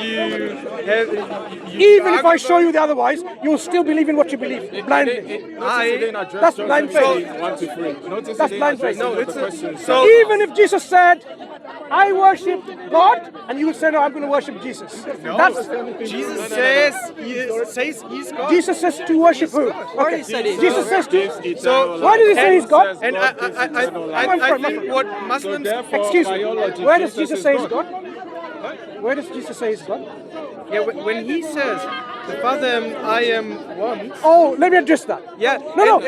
Even if I show you the otherwise, you will still believe in what you believe blindly. That's blind faith. That's blind faith. No, it's so even if Jesus said, I worship God, and you will say, no, I'm going to worship Jesus. No, that's Jesus says he's God. Jesus says to worship who? Okay. Jesus says to. So why did he say he's God? And I think what Muslims. Excuse me. Where does Jesus say he's God? Where does Jesus say he's God? Yeah, when he says, the Father and I am one. Oh, let me address that. Yeah. No.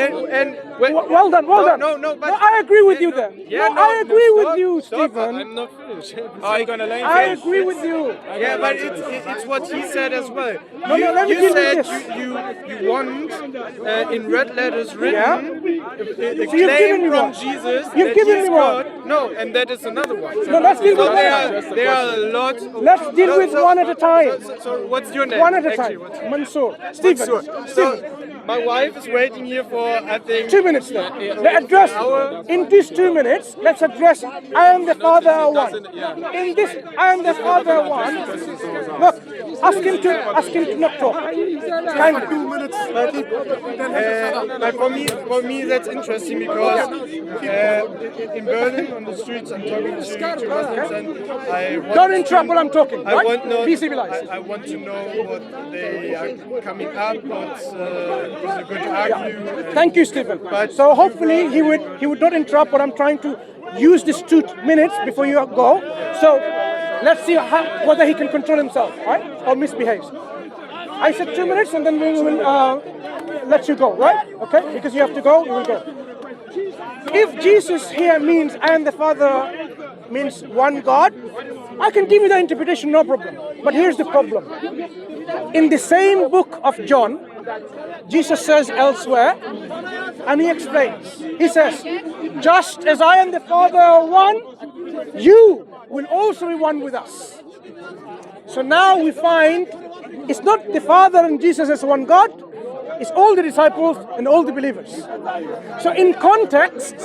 Well done. No, but I agree with you there. Yeah, I agree with you, Stephen. I'm not finished. Are you going to let him I finish? agree with you. Yeah, but it's what he said as well. let me You give you said this. you want in red letters written the So you've given claim me from one. Jesus You've that given he's me one. God. No, and that is another one. No, let's deal with There are a lot. Let's deal with one at a time. So what's your name? One at a Actually, time. Mansur. Stephen. So my wife is waiting here for, I think, 2 minutes then. Let's address, in these 2 minutes, let's address, I am the Father one. In this, I am the Father one. Look, ask him to not talk. Kindly. 2 minutes. but for me that's interesting because in Berlin on the streets I'm talking to Muslims and I want Don't interrupt while I'm talking. I Right? want Be civilized. I want to know what they are coming up, what's they're going to argue. Thank you, Stephen. So hopefully he would not interrupt what I'm trying to use this 2 minutes before you go. So let's see whether he can control himself, right, or misbehaves. I said 2 minutes, and then we will let you go, right? Okay, because you have to go, you will go. If Jesus here means I am the Father, means one God, I can give you the interpretation, no problem. But here's the problem. In the same book of John, Jesus says elsewhere, and he explains. He says, just as I and the Father are one, you will also be one with us. So now we find it's not the Father and Jesus as one God, it's all the disciples and all the believers. So in context,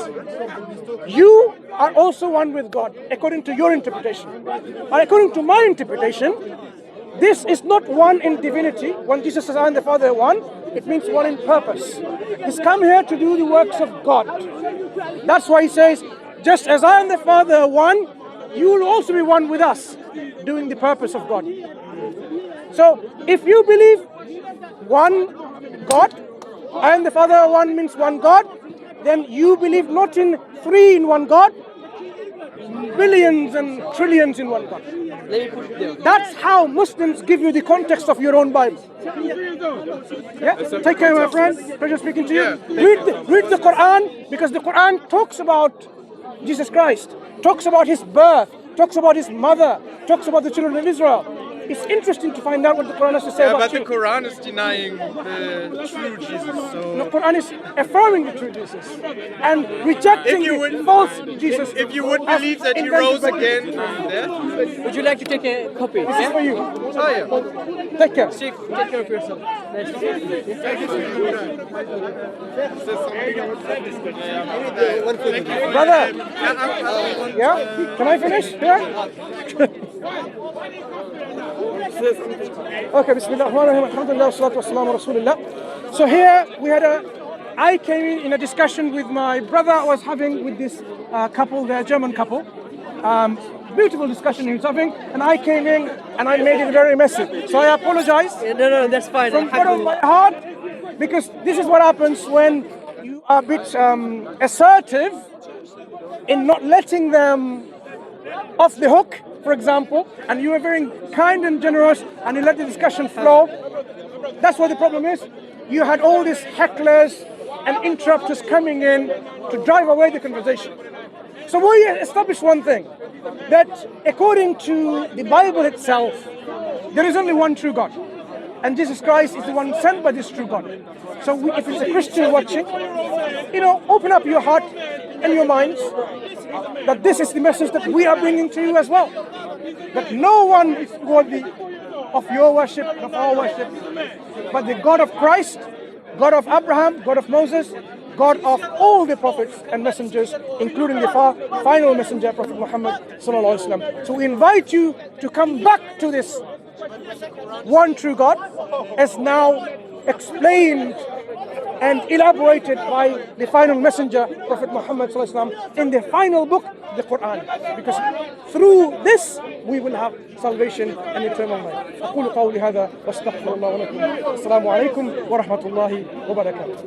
you are also one with God, according to your interpretation. But according to my interpretation, this is not one in divinity. When Jesus says, I and the Father are one, it means one in purpose. He's come here to do the works of God. That's why he says, just as I and the Father are one, you will also be one with us, doing the purpose of God. So, if you believe one God, I and the Father are one means one God, then you believe not in 3 in one God, billions and trillions in one God. That's how Muslims give you the context of your own Bible. Yeah? Take care, my friend. Pleasure speaking to you. Read the Quran, because the Quran talks about Jesus Christ, talks about his birth, talks about his mother, talks about the children of Israel. It's interesting to find out what the Quran has to say about but you. the Quran is denying the true Jesus. So The Quran is affirming the true Jesus and rejecting the false Jesus. if you would believe that he rose again from death, Would you like to take a copy? This is for you. oh yeah. Take care. Chief, take care of yourself. Brother, yeah? Can I finish? Yeah? Okay, Bismillahirrahmanirrahim. Alhamdulillah, salatu wassalamu rasulillah. So here we had I came in a discussion with my brother I was having with this couple, the German couple. Beautiful discussion he was having, and I came in and I made it very messy. So I apologize. No, that's fine. From the bottom of my heart, because this is what happens when you are a bit assertive in not letting them off the hook, for example, and you are very kind and generous and you let the discussion flow. That's what the problem is. You had all these hecklers and interrupters coming in to drive away the conversation. So we established one thing, that according to the Bible itself, there is only one true God. And Jesus Christ is the one sent by this true God. So if it's a Christian watching, open up your heart and your minds that this is the message that we are bringing to you as well. That no one is worthy of your worship and of our worship, but the God of Christ, God of Abraham, God of Moses, God of all the prophets and messengers, including the final messenger, Prophet Muhammad sallallahu alaihi wasallam. So we invite you to come back to this one true God is now explained and elaborated by the final messenger, Prophet Muhammad ﷺ, in the final book, the Quran. Because through this, we will have salvation and eternal life. أقول قولي هذا واستغفر الله ولكم. السلام عليكم ورحمة الله وبركاته.